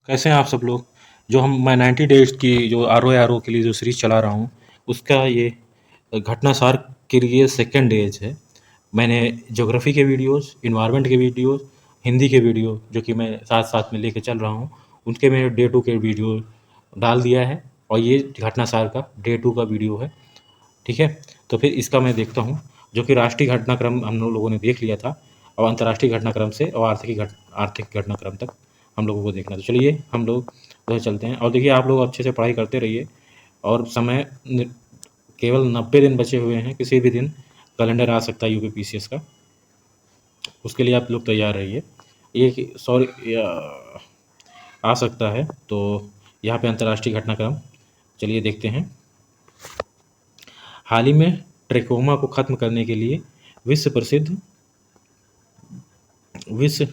कैसे हैं आप सब लोग? जो मैं 90 डेज़ की जो आर ओ के लिए जो सीरीज़ चला रहा हूँ, उसका ये घटनासार के लिए सेकंड डेज़ है। मैंने ज्योग्राफ़ी के वीडियोज़, एनवायरनमेंट के वीडियोज़, हिंदी के वीडियो जो कि मैं साथ-साथ में लेके चल रहा हूँ, उनके मैंने डे 2 के वीडियो डाल दिया है और ये घटनासार का डे 2 का वीडियो है, ठीक है? तो फिर इसका मैं देखता हूँ, जो कि राष्ट्रीय घटनाक्रम हम लोगों ने देख लिया था और अंतर्राष्ट्रीय घटनाक्रम से और आर्थिक घटनाक्रम तक हम लोगों को देखना है। तो चलिए हम लोग जो है चलते हैं और देखिए आप लोग अच्छे से पढ़ाई करते रहिए और समय केवल 90 दिन बचे हुए हैं। किसी भी दिन कैलेंडर आ सकता है यूपीपीसीएस का, उसके लिए आप लोग तैयार रहिए। ये सॉरी आ सकता है। तो यहाँ पे अंतर्राष्ट्रीय घटनाक्रम चलिए देखते हैं। हाल ही में ट्रेकोमा को खत्म करने के लिए विश्व प्रसिद्ध विश्व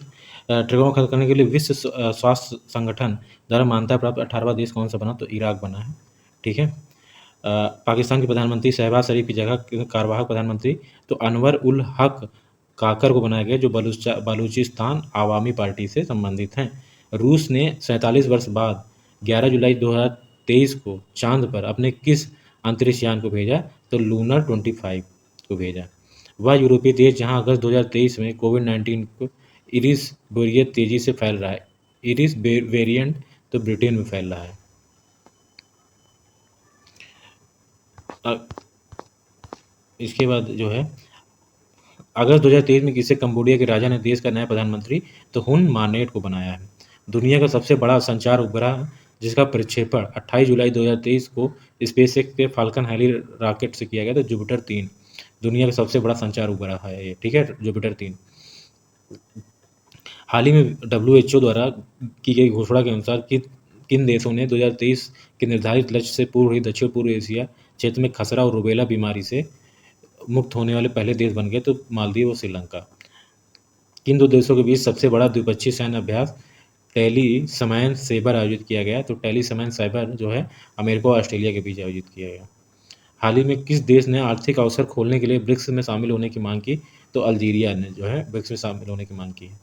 ट्रेकोमा खत्म करने के लिए विश्व स्वास्थ्य संगठन द्वारा मान्यता प्राप्त 18वां देश कौन सा बना? तो इराक बना है, ठीक है। पाकिस्तान के प्रधानमंत्री शहबाज शरीफ की जगह कार्यवाहक प्रधानमंत्री तो अनवर उल हक काकर को बनाया गया, जो बलूचिस्तान आवामी पार्टी से संबंधित हैं। रूस ने 47 वर्ष बाद 11 जुलाई 2023 को चांद पर अपने किस अंतरिक्ष यान को भेजा? तो लूनर 25 को भेजा। वह यूरोपीय देश जहां अगस्त 2023 में कोविड-19 को इरिस वेरिएंट तेजी से फैल रहा है। इरिस वेरिएंट तो ब्रिटेन में फैल रहा है। इसके बाद जो है अगस्त 2023 में किसे कंबोडिया के राजा ने देश का नया प्रधानमंत्री तो हुन मानेट को बनाया है। दुनिया का सबसे बड़ा संचार उपग्रह जिसका प्रक्षेपण 28 जुलाई 2023 को स्पेसएक्स के फाल्कन हेवी रॉकेट से किया गया था, जुपिटर 3 दुनिया का सबसे बड़ा संचार उपग्रह है ये, ठीक है, जुपिटर 3। हाल ही में WHO द्वारा की गई घोषणा के अनुसार किन देशों ने 2023 के निर्धारित लक्ष्य से पूर्व ही दक्षिण पूर्व एशिया क्षेत्र में खसरा और रूबेला बीमारी से मुक्त होने वाले पहले देश बन गए? तो मालदीव और श्रीलंका। किन दो देशों के बीच सबसे बड़ा द्विपक्षीय सैन्य अभ्यास टेलीसमैन सैबर आयोजित किया गया? तो टेलीसमैन सैबर जो है अमेरिका और ऑस्ट्रेलिया के बीच आयोजित किया गया। हाल ही में किस देश ने आर्थिक अवसर खोलने के लिए ब्रिक्स में शामिल होने की मांग की? तो अल्जीरिया ने जो है ब्रिक्स में शामिल होने की मांग की है।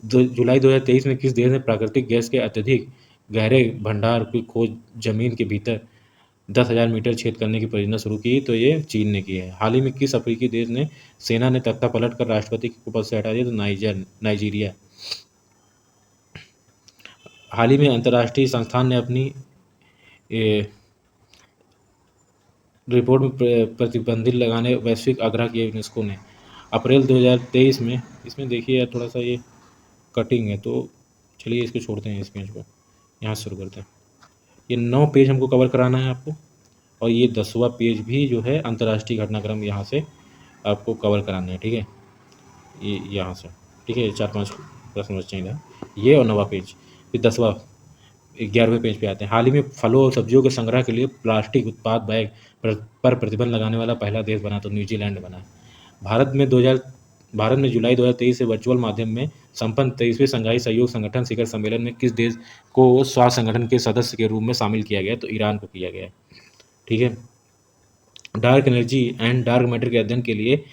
जुलाई 2023 में किस देश ने प्राकृतिक गैस के अत्यधिक गहरे भंडार की खोज जमीन के भीतर 10,000 मीटर छेद करने की परियोजना शुरू की? तो ये चीन ने की है। हाल ही में किस अफ्रीकी देश ने सेना ने तख्ता पलट कर राष्ट्रपति को पद से हटा दिया? तो नाइजीरिया। हाल ही में अंतर्राष्ट्रीय संस्थान ने अपनी रिपोर्ट में प्रतिबंधित लगाने वैश्विक आग्रह किया यूनेस्को ने अप्रैल 2023 में। इसमें देखिए यार थोड़ा सा ये कटिंग है, तो चलिए इसको छोड़ते हैं, इस पेज को यहाँ से शुरू करते हैं। ये 9 पेज हमको कवर कराना है आपको और ये 10वां पेज भी जो है अंतर्राष्ट्रीय घटनाक्रम यहाँ से आपको कवर कराने हैं, ठीक है। ये यहाँ से, ठीक है, 4-5 प्रश्न बच्चे हैं ये और 9वां पेज, फिर 10वां 11वें पेज पे आते हैं। हाल ही में फलों और सब्जियों के संग्रह के लिए प्लास्टिक उत्पाद बैग पर प्रतिबंध लगाने वाला पहला देश बना, तो न्यूजीलैंड बना। भारत में जुलाई 2023 से वर्चुअल माध्यम में संपन्न 23वें शंघाई सहयोग संगठन शिखर सम्मेलन में किस देश को स्वास्थ्य संगठन के सदस्य के रूप में शामिल किया गया? तो ईरान को किया गया, ठीक है। Dark energy and dark matter के अध्ययन के लिए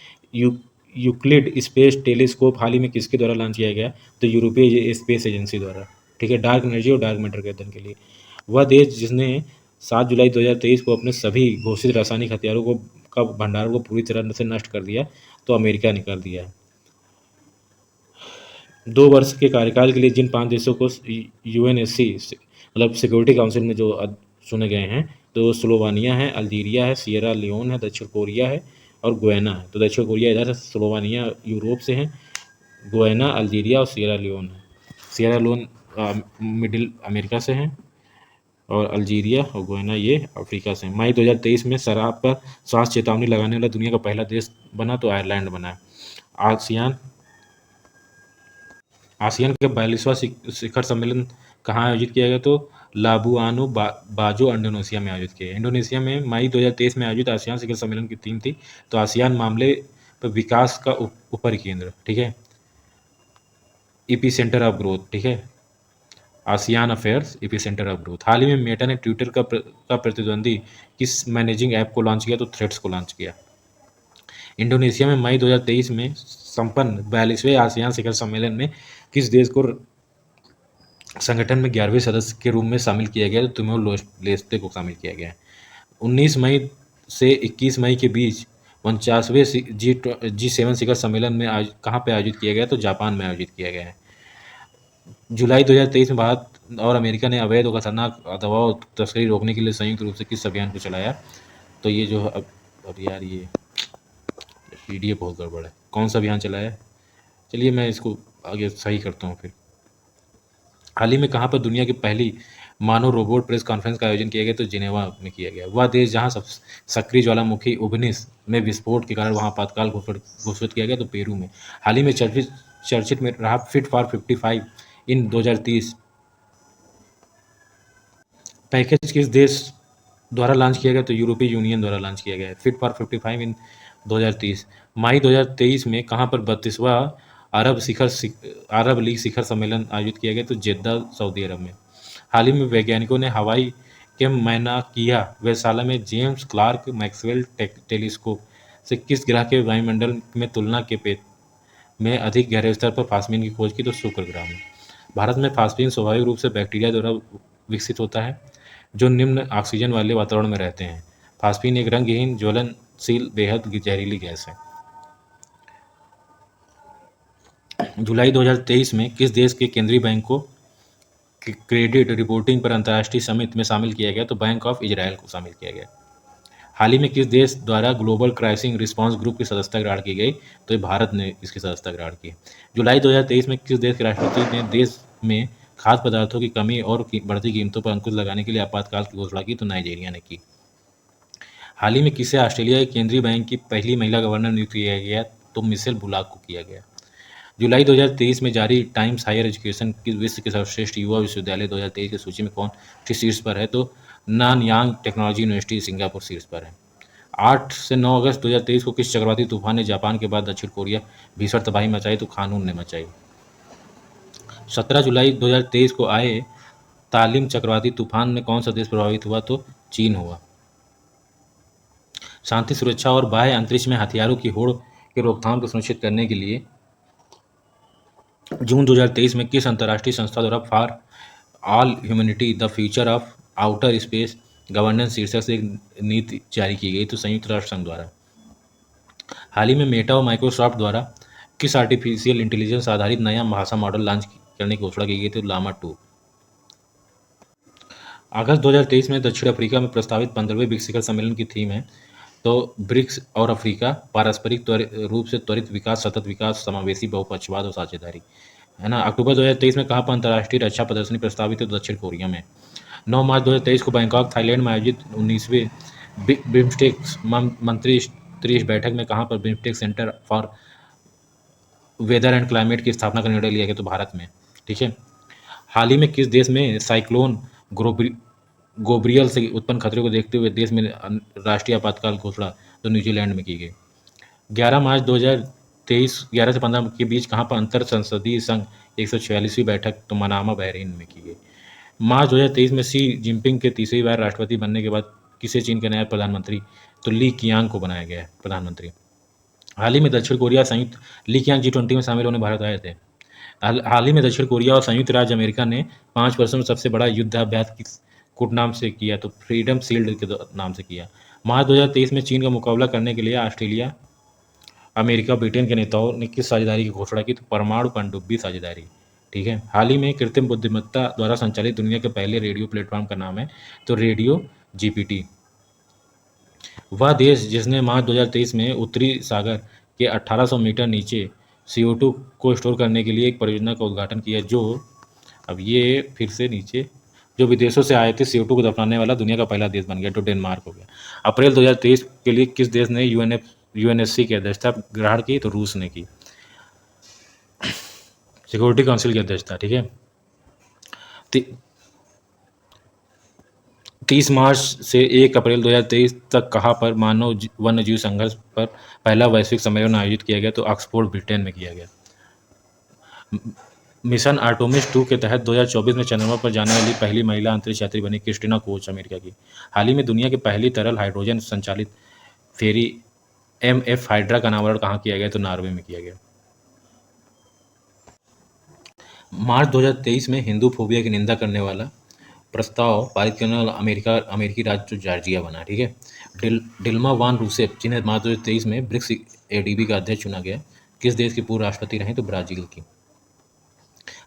यूक्लिड स्पेस टेलीस्कोप हाल ही में किसके द्वारा लॉन्च किया गया? तो यूरोपीय स्पेस एजेंसी द्वारा, ठीक है, डार्क एनर्जी और डार्क मैटर के अध्ययन के लिए। वह देश जिसने 7 जुलाई 2023 को अपने सभी घोषित रासायनिक हथियारों को का भंडारों को पूरी तरह से नष्ट कर दिया? तो अमेरिका ने कर दिया है। 2 वर्ष के कार्यकाल के लिए जिन 5 देशों को यूएनएससी मतलब सिक्योरिटी काउंसिल में जो चुने गए हैं, तो स्लोवानिया है, अल्जीरिया है, सियरा लियोन है, दक्षिण कोरिया है और गुयाना है। तो दक्षिण कोरिया इधर है, स्लोवानिया यूरोप से है, गुयाना, अल्जीरिया और सियरा लियोन है। सियरा लियोन मिडिल अमेरिका से है और अल्जीरिया और गुयाना ये अफ्रीका से। मई 2023 में शराब पर स्वास्थ्य चेतावनी लगाने वाला दुनिया का पहला देश बना, तो आयरलैंड बना है। आसियान का 42वां शिखर सम्मेलन कहाँ आयोजित किया गया? तो लाबुआनो बाजो इंडोनेशिया में आयोजित किया गया। इंडोनेशिया में मई 2023 में आयोजित आसियान शिखर सम्मेलन की थीम थी तो आसियान मामले पर विकास का ऊपरी केंद्र, ठीक है, ईपी सेंटर ऑफ ग्रोथ, ठीक है, ASEAN affairs epicentre of growth. हाल ही में मेटा ने ट्विटर का प्रतिद्वंदी किस मैनेजिंग ऐप को लॉन्च किया? तो थ्रेड्स को लॉन्च किया। इंडोनेशिया में मई 2023 में संपन्न 42वें आसियान शिखर सम्मेलन में किस देश को संगठन में 11वें सदस्य के रूप में शामिल किया गया, तो तिमोर लेस्ते को शामिल किया गया है। 19 मई से 21 मई के बीच 49वें G7 शिखर सम्मेलन में आज कहाँ पे आयोजित किया गया, तो जापान में आयोजित किया गया है। जुलाई 2023 में भारत और अमेरिका ने अवैध और खतरनाक दवा और तस्करी रोकने के लिए संयुक्त रूप से किस अभियान को चलाया, तो ये जो अब यार ये पीडीएफ बहुत गड़बड़ है, कौन सा अभियान चलाया है? चलिए मैं इसको आगे सही करता हूँ फिर। हाल ही में कहाँ पर दुनिया की पहली मानव रोबोट प्रेस कॉन्फ्रेंस का आयोजन किया गया, तो जिनेवा में किया गया। वह देश जहाँ सब सक्रिय ज्वालामुखी उबनिस में विस्फोट के कारण वहाँ आपातकाल घोषित किया गया, तो पेरू में। हाल ही में चर्चित में रहा फिट फॉर 55 इन 2030 पैकेज किस देश द्वारा लॉन्च किया गया, तो यूरोपीय यूनियन द्वारा लॉन्च किया गया है फिट फॉर 55 इन 2030। मई 2023 में कहाँ पर 32वां अरब लीग शिखर सम्मेलन आयोजित किया गया, तो जेद्दा सऊदी अरब में। हाल ही में वैज्ञानिकों ने हवाई के मैनाकिया वेधशाला में जेम्स क्लार्क मैक्सवेल टेलीस्कोप से किस ग्रह के वायुमंडल में तुलना के में अधिक गहरे स्तर पर फास्मीन की खोज की, तो शुक्र ग्रह में। भारत में फास्मीन स्वाभाविक रूप से बैक्टीरिया द्वारा विकसित होता है जो निम्न ऑक्सीजन वाले वातावरण में रहते हैं। फास्मीन एक रंगहीन ज्वलनशील बेहद जहरीली गैस है। जुलाई 2023 में किस देश के केंद्रीय बैंक को क्रेडिट रिपोर्टिंग पर अंतर्राष्ट्रीय समिति में शामिल किया गया, तो बैंक ऑफ इजराइल को शामिल किया गया। हाल ही में किस देश द्वारा ग्लोबल क्राइसिस रिस्पांस ग्रुप की सदस्यता ग्रहण की गई, तो ये भारत ने इसकी सदस्यता ग्रहण की। जुलाई 2023 में किस देश के राष्ट्रपति ने देश में खाद्य पदार्थों की कमी और बढ़ती कीमतों पर अंकुश लगाने के लिए आपातकाल की घोषणा की, तो नाइजीरिया ने की। हाल ही में किसे ऑस्ट्रेलिया के केंद्रीय बैंक की पहली महिला गवर्नर नियुक्त किया गया, तो मिशेल बुलाक को किया गया। जुलाई 2023 में जारी टाइम्स हायर एजुकेशन की विश्व के सर्वश्रेष्ठ युवा विश्वविद्यालय 2023 की सूची में कौन सी शीर्ष पर है, तो नानयांग टेक्नोलॉजी यूनिवर्सिटी सिंगापुर शीर्ष पर है। 8 से 9 अगस्त 2023 को किस चक्रवाती तूफान ने जापान के बाद दक्षिण कोरिया भीषण तबाही मचाई, तो खानून ने मचाई। 17 जुलाई 2023 को आए तालिम चक्रवाती तूफान में कौन सा देश प्रभावित हुआ, तो चीन हुआ। शांति सुरक्षा और बाह्य अंतरिक्ष में हथियारों की होड़ के रोकथाम को सुनिश्चित करने के लिए जून 2023 में किस अंतर्राष्ट्रीय संस्था द्वारा for all humanity the future of outer space governance शीर्षक से एक नीति जारी की गई, तो संयुक्त राष्ट्र संघ द्वारा। हाल ही में मेटा और माइक्रोसॉफ्ट द्वारा किस आर्टिफिशियल इंटेलिजेंस आधारित नया भाषा मॉडल लॉन्च करने की घोषणा की गई, तो लामा 2। अगस्त 2023 में दक्षिण अफ्रीका में प्रस्तावित 15वें ब्रिक्स शिखर सम्मेलन की थीम है, तो ब्रिक्स और अफ्रीका पारस्परिक रूप से त्वरित विकास, सतत विकास, समावेशी बहुपक्षवाद और साझेदारी, है ना। अक्टूबर 2023 में कहाँ पर अंतर्राष्ट्रीय रक्षा प्रदर्शनी प्रस्तावित है, तो दक्षिण कोरिया में। 9 मार्च 2023 को बैंकॉक थाईलैंड में आयोजित 19वीं बिम्स्टेक मंत्री स्तरीय बैठक में कहाँ पर BIMSTEC centre for weather and climate की स्थापना का निर्णय लिया गया, तो भारत में। ठीक है। हाल ही में किस देश में साइक्लोन गोब्रियल से उत्पन्न खतरे को देखते हुए देश में राष्ट्रीय आपातकाल घोषणा, तो न्यूजीलैंड में की गई। 11 मार्च 2023 11 से 15 के बीच कहाँ पर अंतर संसदीय संघ 146वीं बैठक, तो मनामा बहरीन में की गई। मार्च 2023 में सी जिनपिंग के तीसरी बार राष्ट्रपति बनने के बाद किसे चीन के नया प्रधानमंत्री, तो ली कियांग को बनाया गया है प्रधानमंत्री। हाल ही में दक्षिण कोरिया संयुक्त ली कियांग G20 में शामिल होने भारत आए थे। हाल ही में दक्षिण कोरिया और संयुक्त राज्य अमेरिका ने 5 वर्षों में सबसे बड़ा युद्धाभ्यास किस कूट नाम से किया, तो फ्रीडम शील्ड के नाम से किया। मार्च 2023 में चीन का मुकाबला करने के लिए ऑस्ट्रेलिया, अमेरिका, ब्रिटेन के नेताओं ने किस साझेदारी की घोषणा की, तो परमाणु पनडुब्बी साझेदारी। ठीक है। हाल ही में कृत्रिम बुद्धिमत्ता द्वारा संचालित दुनिया के पहले रेडियो प्लेटफॉर्म का नाम है, तो रेडियो GPT। वह देश जिसने मार्च 2023 में उत्तरी सागर के 1800 मीटर नीचे CO2 को स्टोर करने के लिए एक परियोजना का उद्घाटन किया, जो अब ये फिर से नीचे जो विदेशों से आए थे CO2 को दफनाने वाला दुनिया का पहला देश बन गया, तो डेनमार्क हो गया। अप्रैल 2023 के लिए किस देश ने UNSC की अध्यक्षता ग्रहण की, तो रूस ने की, सिक्योरिटी काउंसिल की अध्यक्षता। ठीक है। 30 मार्च से 1 अप्रैल 2023 तक कहाँ पर मानव वन्य जीव संघर्ष पर पहला वैश्विक सम्मेलन आयोजित किया गया, तो ऑक्सफोर्ड ब्रिटेन में किया गया। मिशन आर्टेमिस 2 के तहत 2024 में चंद्रमा पर जाने वाली पहली महिला अंतरिक्ष यात्री बनी क्रिस्टिना कोच, अमेरिका की। हाल ही में दुनिया की पहली तरल हाइड्रोजन संचालित फेरी MF हाइड्रा का अनावरण कहाँ किया गया, तो नॉर्वे में किया गया। मार्च 2023 में हिंदू फोबिया की निंदा करने वाला प्रस्ताव पारित करने वाला अमेरिकी राज्य जो जॉर्जिया बना, ठीक है। डिल्मा वान रूसेफ, जिन्हें मार्च 2023 में ब्रिक्स एडीबी का अध्यक्ष चुना गया, किस देश की पूर्व राष्ट्रपति रहीं? तो ब्राज़ील की।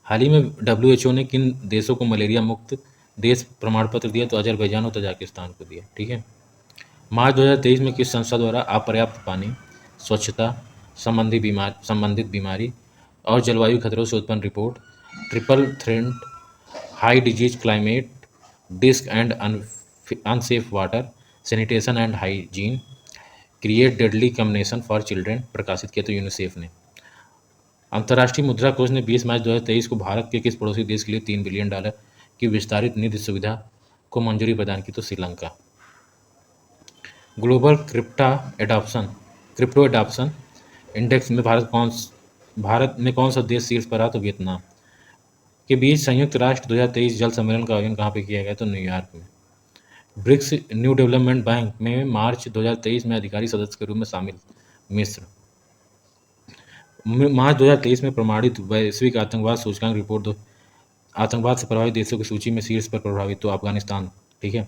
हाल ही में डब्ल्यूएचओ ने किन देशों को मलेरिया मुक्त देश प्रमाण पत्र दिया? तो अजरबैजान और तजाकिस्तान को दिया, ठीक है। मार्च 2023 में किस संस्था द्वारा अपर्याप्त पानी, स्वच्छता संबंधित बीमारी और जलवायु खतरों से उत्पन्न report, triple threat, high disease climate risk and unsafe water sanitation and hygiene, create deadly combination for children प्रकाशित किया? तो यूनिसेफ ने। अंतर्राष्ट्रीय मुद्रा कोष ने 20 मार्च 2023 को भारत के किस पड़ोसी देश के लिए $3 बिलियन की विस्तारित निधि सुविधा को मंजूरी प्रदान की? तो Sri Lanka. Global crypto adoption index में भारत में कौन सा देश शीर्ष पर रहा? तो वियतनाम। के बीच संयुक्त राष्ट्र 2023 जल सम्मेलन का आयोजन कहाँ पे किया गया? तो न्यूयॉर्क में। ब्रिक्स न्यू डेवलपमेंट बैंक में मार्च 2023 में अधिकारी सदस्य के रूप में शामिल मिस्र। मार्च 2023 में प्रमाणित वैश्विक आतंकवाद सूचकांक रिपोर्ट आतंकवाद से प्रभावित देशों की सूची में शीर्ष पर प्रभावित तो अफगानिस्तान, ठीक है।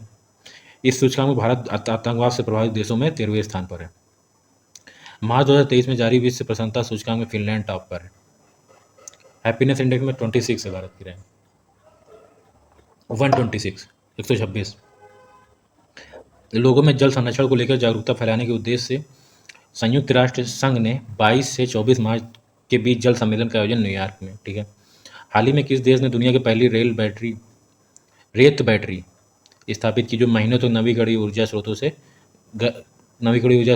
इस सूचकांक में भारत आतंकवाद से प्रभावित देशों में 13वें स्थान पर है। मार्च 2023 में जारी विश्व प्रसन्नता सूचकांक में फिनलैंड टॉप पर है। हैप्पीनेस इंडेक्स में 26 है भारत की रैंक, 126। लोगों में जल संरक्षण को लेकर जागरूकता फैलाने के उद्देश्य से संयुक्त राष्ट्र संघ ने 22 से 24 मार्च के बीच जल सम्मेलन का आयोजन न्यूयॉर्क में, ठीक है। हाल ही में किस देश ने दुनिया की पहली रेत बैटरी स्थापित की, जो महीनों तक नवीकरणीय ऊर्जा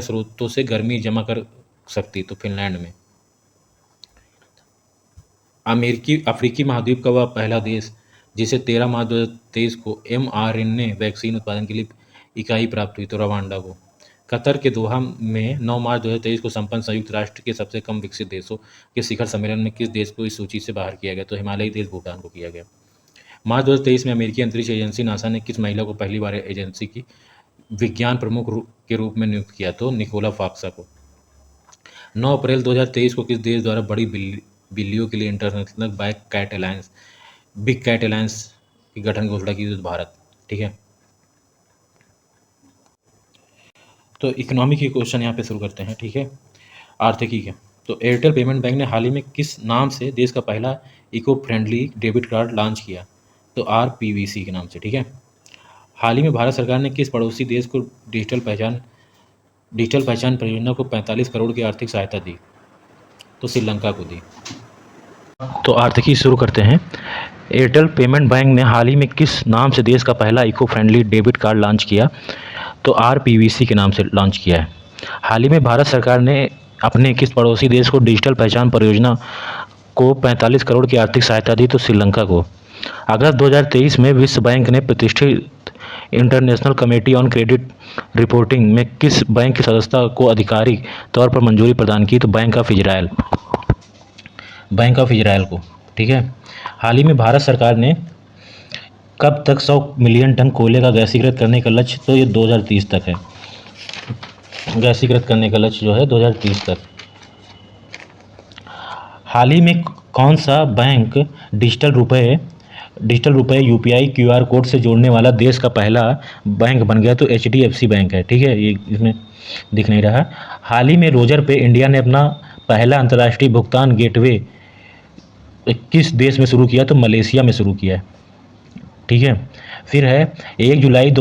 स्रोतों से गर्मी जमा कर सकती? तो फिनलैंड में। अफ्रीकी महाद्वीप का वह पहला देश जिसे 13 मार्च 2023 को mRNA वैक्सीन उत्पादन के लिए इकाई प्राप्त हुई? तो रवांडा को। कतर के दोहा में 9 मार्च 2023 को संपन्न संयुक्त राष्ट्र के सबसे कम विकसित देशों के शिखर सम्मेलन में किस देश को इस सूची से बाहर किया गया? तो हिमालयी देश भूटान को किया गया। मार्च 2023 में अमेरिकी अंतरिक्ष एजेंसी नासा ने किस महिला को पहली बार एजेंसी की विज्ञान प्रमुख के रूप में नियुक्त किया? तो निकोला फाक्सा को। 9 अप्रैल 2023 को किस देश द्वारा बड़ी बिल्लियों के लिए इंटरनेशनल बिग कैट अलायंस की गठन घोषणा की? तो भारत, ठीक है। तो इकोनॉमी के क्वेश्चन यहाँ पे शुरू करते हैं, ठीक है, आर्थिकी के। तो एयरटेल पेमेंट बैंक ने हाल ही में किस नाम से देश का पहला eco friendly debit card launch किया? तो RPVC के नाम से, ठीक है। हाल ही में भारत सरकार ने किस पड़ोसी देश को डिजिटल पहचान परियोजना को 45 करोड़ की आर्थिक सहायता दी? तो श्रीलंका को दी। तो आर्थिकी शुरू करते हैं। एयरटेल पेमेंट बैंक ने हाल ही में किस नाम से देश का पहला eco friendly debit card launch किया? तो RPVC के नाम से लॉन्च किया है। हाल ही में भारत सरकार ने अपने किस पड़ोसी देश को डिजिटल पहचान परियोजना को 45 करोड़ की आर्थिक सहायता दी? तो श्रीलंका को। अगस्त 2023 में विश्व बैंक ने प्रतिष्ठित international committee on credit reporting में किस बैंक की सदस्यता को आधिकारिक तौर पर मंजूरी प्रदान की? तो बैंक ऑफ इजराइल को, ठीक है। हाल ही में भारत सरकार ने कब तक 100 मिलियन टन कोयले का गैसीकृत करने का लक्ष्य? तो ये 2030 तक है। गैसीकृत करने का लक्ष्य जो है 2030 तक। हाल ही में कौन सा बैंक डिजिटल रुपए UPI QR कोड से जोड़ने वाला देश का पहला बैंक बन गया? तो HDFC बैंक है, ठीक है। ये इसमें दिख नहीं रहा। हाल ही में रोजर पे इंडिया ने अपना पहला अंतर्राष्ट्रीय भुगतान गेटवे किस देश में शुरू किया? तो मलेशिया में शुरू किया है, ठीक है। फिर है 1 जुलाई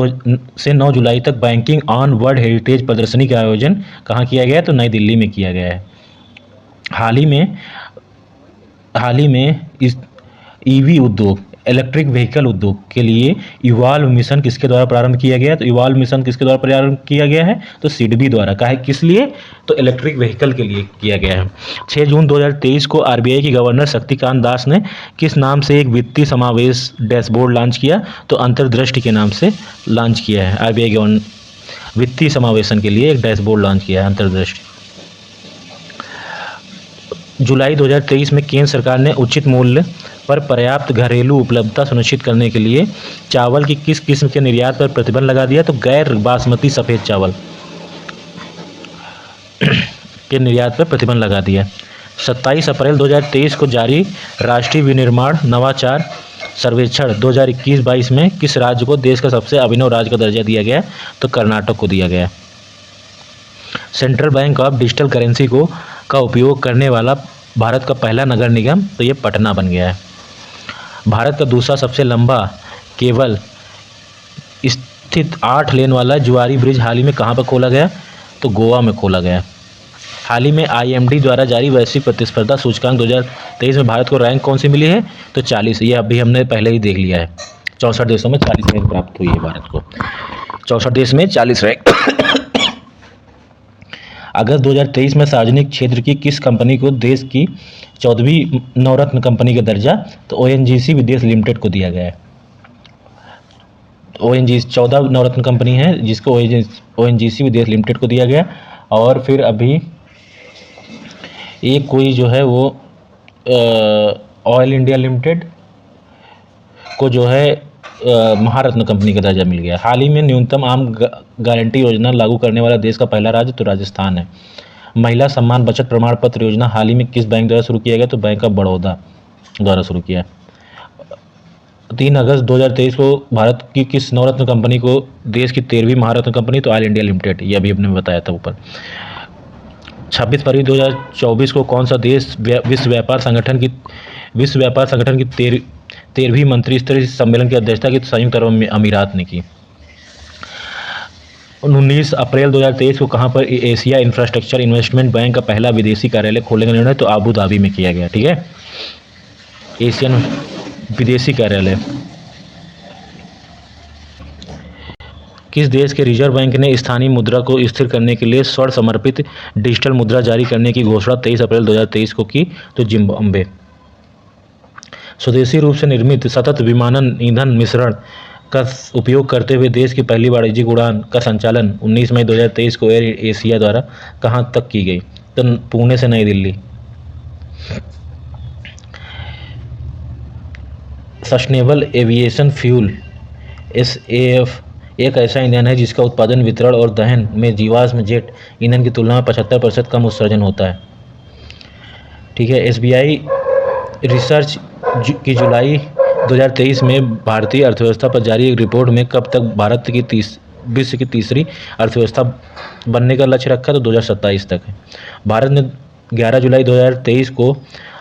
से 9 जुलाई तक बैंकिंग ऑन वर्ल्ड हेरिटेज प्रदर्शनी का आयोजन कहाँ किया गया है? तो नई दिल्ली में किया गया है। हाल ही में इस EV उद्योग, इलेक्ट्रिक व्हीकल उद्योग के लिए इवॉल्व मिशन किसके द्वारा प्रारंभ किया गया है? तो इवॉल्व मिशन किसके द्वारा प्रारंभ किया गया है? तो सिडबी द्वारा। कहा है किस लिए? तो इलेक्ट्रिक व्हीकल के लिए किया गया है। 6 जून 2023 को RBI के गवर्नर शक्तिकांत दास ने किस नाम से एक वित्तीय समावेश डैशबोर्ड लॉन्च किया? तो अंतर्दृष्टि के नाम से लॉन्च किया है। RBI गवर्नर वित्तीय समावेशन के लिए एक डैशबोर्ड लॉन्च किया है, अंतर्दृष्टि। जुलाई 2023 में केंद्र सरकार ने उचित मूल्य पर पर्याप्त घरेलू उपलब्धता सुनिश्चित करने के लिए चावल की किस किस्म के निर्यात पर प्रतिबंध लगा दिया? तो गैर बासमती सफ़ेद चावल के निर्यात पर प्रतिबंध लगा दिया। 27 अप्रैल 2023 को जारी राष्ट्रीय विनिर्माण नवाचार सर्वेक्षण 2021-22 में किस राज्य को देश का सबसे अभिनव राज्य का दर्जा दिया गया? तो कर्नाटक को दिया गया। Central bank of digital currency को का उपयोग करने वाला भारत का पहला नगर निगम, तो ये पटना बन गया है। भारत का दूसरा सबसे लंबा केबल स्थित 8 लेन वाला जुआरी ब्रिज हाल ही में कहाँ पर खोला गया? तो गोवा में खोला गया। हाल ही में IMD द्वारा जारी वैश्विक प्रतिस्पर्धा सूचकांक 2023 में भारत को रैंक कौन सी मिली है? तो 40। ये अभी हमने पहले ही देख लिया है। 64 देशों में 40 रैंक प्राप्त हुई है भारत को। 64 देश में 40 रैंक। अगस्त 2023 में सार्वजनिक क्षेत्र की किस कंपनी को देश की 14वीं नवरत्न कंपनी का दर्जा? तो ONGC विदेश लिमिटेड को दिया गया है। ONGC 14 नवरत्न कंपनी है जिसको ONGC विदेश लिमिटेड को दिया गया। और फिर अभी एक कोई जो है वो ऑयल इंडिया लिमिटेड को जो है महारत्न कंपनी का दर्जा मिल गया। हाल ही में न्यूनतम आम गारंटी योजना लागू करने वाला देश का पहला राज्य तो राजस्थान है। महिला सम्मान बचत प्रमाण पत्र योजना हाल ही में किस बैंक द्वारा शुरू किया गया? तो बैंक ऑफ बड़ौदा द्वारा शुरू किया। 3 अगस्त 2023 को भारत की किस नवरत्न कंपनी को देश की 13वीं महारत्न कंपनी? तो ऑयल इंडिया लिमिटेड, ये अभी हमने बताया था ऊपर। 26 फरवरी 2024 को कौन सा देश विश्व व्यापार संगठन की 13वीं मंत्री स्तरीय सम्मेलन की अध्यक्षता की? संयुक्त अरब अमीरात ने की। 19 अप्रैल 2023 को कहां पर एशिया इंफ्रास्ट्रक्चर इन्वेस्टमेंट बैंक का पहला विदेशी कार्यालय खोलने का निर्णय? तो आबू धाबी में किया गया। ठीक है, एशियन विदेशी कार्यालय। किस देश के रिजर्व बैंक ने स्थानीय मुद्रा को स्थिर करने के लिए स्वर्ण समर्पित डिजिटल मुद्रा जारी करने की घोषणा 23 अप्रैल 2023 को की? तो जिम्बाब्वे। स्वदेशी रूप से निर्मित सतत विमानन ईंधन मिश्रण का उपयोग करते हुए देश की पहली वाणिज्यिक उड़ान का संचालन 19 मई 2023 को एयर एशिया द्वारा कहां तक की गई? तो पुणे से नई Delhi. Sustainable aviation fuel SAF एक ऐसा ईंधन है जिसका उत्पादन, वितरण और दहन में जीवाश्म जेट ईंधन की तुलना में 75% कम उत्सर्जन होता है। ठीक है, SBI रिसर्च की जुलाई 2023 में भारतीय अर्थव्यवस्था पर जारी एक रिपोर्ट में कब तक भारत की विश्व की तीसरी अर्थव्यवस्था बनने का लक्ष्य रखा? तो 2027 तक है। भारत ने 11 जुलाई 2023 को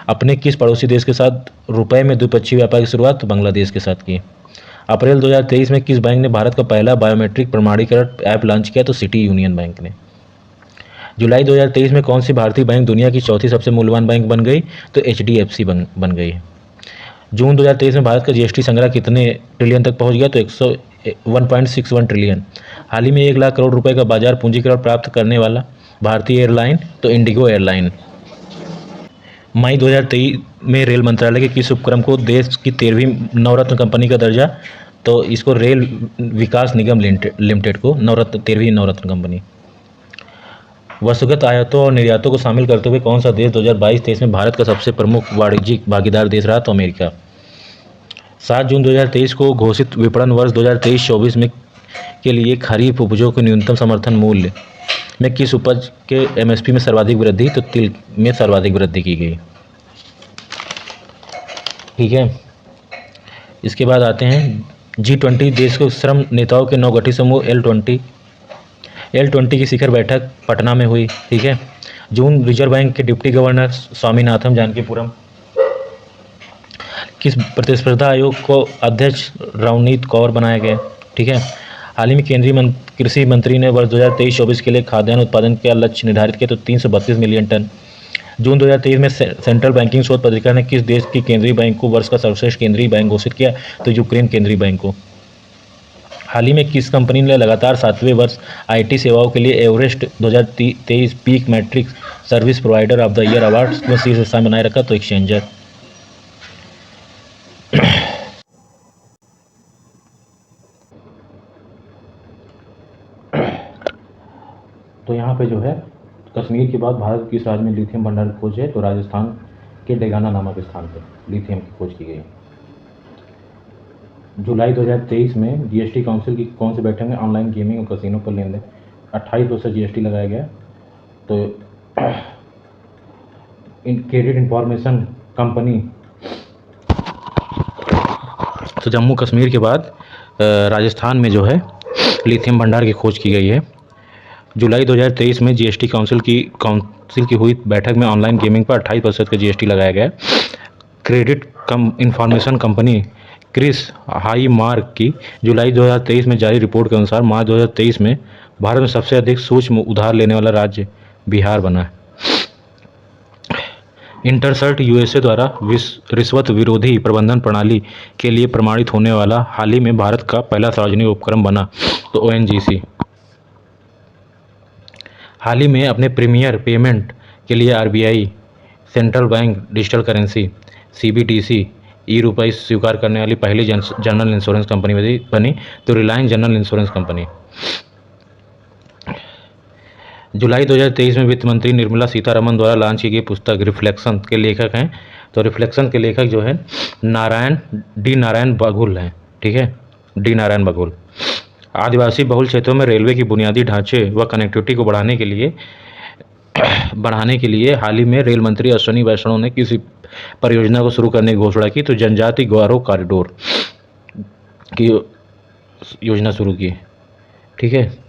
अपने किस पड़ोसी देश के साथ रुपए में द्विपक्षीय व्यापार की शुरुआत? तो बांग्लादेश के साथ की। अप्रैल 2023 में किस बैंक ने भारत का पहला बायोमेट्रिक प्रमाणीकरण ऐप लॉन्च किया? तो सिटी यूनियन बैंक ने। जुलाई 2023 में कौन सी भारतीय बैंक दुनिया की चौथी सबसे मूल्यवान बैंक बन गई? तो HDFC बन गई। जून 2023 में भारत का GST संग्रह कितने ट्रिलियन तक पहुंच गया? तो 1.61 ट्रिलियन। हाल ही में 1 लाख करोड़ रुपए का बाजार पूंजीकरण प्राप्त करने वाला भारतीय एयरलाइन तो इंडिगो एयरलाइन। मई 2023 में रेल मंत्रालय के किस उपक्रम को देश की 13वीं नवरत्न कंपनी का दर्जा? तो इसको रेल विकास निगम लिमिटेड को 13वीं नवरत्न कंपनी। वस्तुगत आयातों और निर्यातों को शामिल करते हुए कौन सा देश 2022-23 में भारत का सबसे प्रमुख वाणिज्यिक भागीदार देश रहा? तो अमेरिका। 7 जून 2023 को घोषित विपणन वर्ष 2023-24 में के लिए खरीफ उपजों के न्यूनतम समर्थन मूल्य में किस उपज के MSP में सर्वाधिक वृद्धि? तो तिल में सर्वाधिक वृद्धि की गई। ठीक है, इसके बाद आते हैं G20 देश के श्रम नेताओं के 9 गठित समूह L20 की शिखर बैठक पटना में हुई। ठीक है, जून रिजर्व बैंक के डिप्टी गवर्नर स्वामीनाथन जानकीपुरम। किस प्रतिस्पर्धा आयोग को अध्यक्ष रवनीत कौर बनाया गया? ठीक है, हाल ही में केंद्रीय कृषि मंत्री ने वर्ष 2023-24 के लिए खाद्यान्न उत्पादन का लक्ष्य निर्धारित किया तो 332 मिलियन टन। जून 2023 में सेंट्रल बैंकिंग शोध पत्रिका ने किस देश की केंद्रीय बैंक को वर्ष का सर्वश्रेष्ठ केंद्रीय बैंक घोषित किया? तो यूक्रेन केंद्रीय बैंक को। हाल ही में किस कंपनी ने लगातार 7वें वर्ष IT सेवाओं के लिए Everest 2023 peak matrix service provider of the year award में शीर्ष स्थान बनाए रखा? तो एक्सचेंजर। तो यहाँ पे जो है कश्मीर के बाद भारत किस राज्य में लिथियम भंडार की खोज है? तो राजस्थान के डेगाना नामक स्थान पर लिथियम की खोज की गई। जुलाई 2023 में GST काउंसिल की कौन सी बैठक में ऑनलाइन गेमिंग और कसिनो पर लेन देन 28% GST लगाया गया? तो क्रेडिट इंफॉर्मेशन कंपनी। तो जम्मू कश्मीर के बाद राजस्थान में जो है लिथियम भंडार की खोज की गई है। जुलाई 2023 में जीएसटी काउंसिल की हुई बैठक में ऑनलाइन गेमिंग पर 28% का जीएसटी लगाया गया। क्रेडिट इंफॉर्मेशन कंपनी क्रिस हाईमार्क की जुलाई 2023 में जारी रिपोर्ट के अनुसार मार्च 2023 में भारत में सबसे अधिक सूक्ष्म उधार लेने वाला राज्य बिहार बना है। इंटरसर्ट यूएसए द्वारा रिश्वत विरोधी प्रबंधन प्रणाली के लिए प्रमाणित होने वाला हाल ही में भारत का पहला सार्वजनिक उपक्रम बना। तो ओएनजीसी हाल ही में अपने प्रीमियर पेमेंट के लिए RBI, central bank digital currency CBDC e रुपये स्वीकार करने वाली पहली जनरल इंश्योरेंस कंपनी बनी। तो रिलायंस जनरल इंश्योरेंस कंपनी। जुलाई 2023 में वित्त मंत्री निर्मला सीतारमण द्वारा लॉन्च की गई पुस्तक रिफ्लेक्शन के लेखक हैं। तो रिफ्लेक्शन के लेखक जो है नारायण बघुल हैं। ठीक है, डी नारायण बघुल। आदिवासी बहुल क्षेत्रों में रेलवे की बुनियादी ढांचे व कनेक्टिविटी को बढ़ाने के लिए हाल ही में रेल मंत्री अश्विनी वैष्णव ने किसी परियोजना को शुरू करने की घोषणा की। तो जनजाति गौरव कॉरिडोर की योजना शुरू की। ठीक है,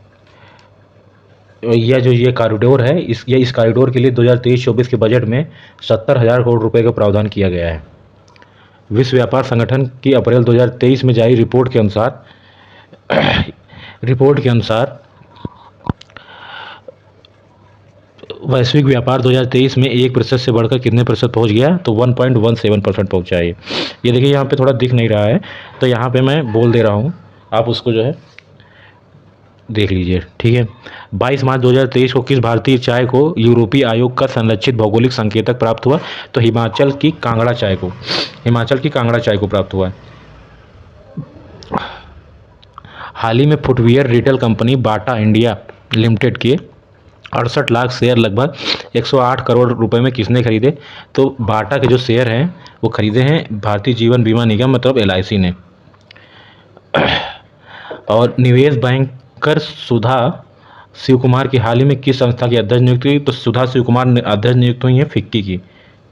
यह जो ये कॉरिडोर है इस कॉरिडोर के लिए 2023-24 के बजट में 70,000 करोड़ रुपए का प्रावधान किया गया है। विश्व व्यापार संगठन की अप्रैल 2023 में जारी रिपोर्ट के अनुसार वैश्विक व्यापार 2023 में 1% से बढ़कर कितने प्रतिशत पहुंच गया? तो 1.17% पहुंचा है। ये देखिए यहाँ पे थोड़ा दिख नहीं रहा है, तो यहाँ पे मैं बोल दे रहा हूँ, आप उसको जो है देख लीजिए। ठीक है, 22 मार्च 2023 को किस भारतीय चाय को यूरोपीय आयोग का संरक्षित भौगोलिक संकेतक प्राप्त हुआ? तो हिमाचल की कांगड़ा चाय को प्राप्त हुआ है। हाल ही में footwear retail company Bata India limited के 68 लाख शेयर लगभग 108 करोड़ रुपए में किसने खरीदे? तो बाटा के जो शेयर हैं वो खरीदे हैं भारतीय जीवन बीमा निगम मतलब एलआईसी ने। और निवेश बैंकर सुधा शिव कुमार की हाल ही में किस संस्था की अध्यक्ष नियुक्त हुई? तो सुधा शिव कुमार अध्यक्ष नियुक्त हुई हैं फिक्की की।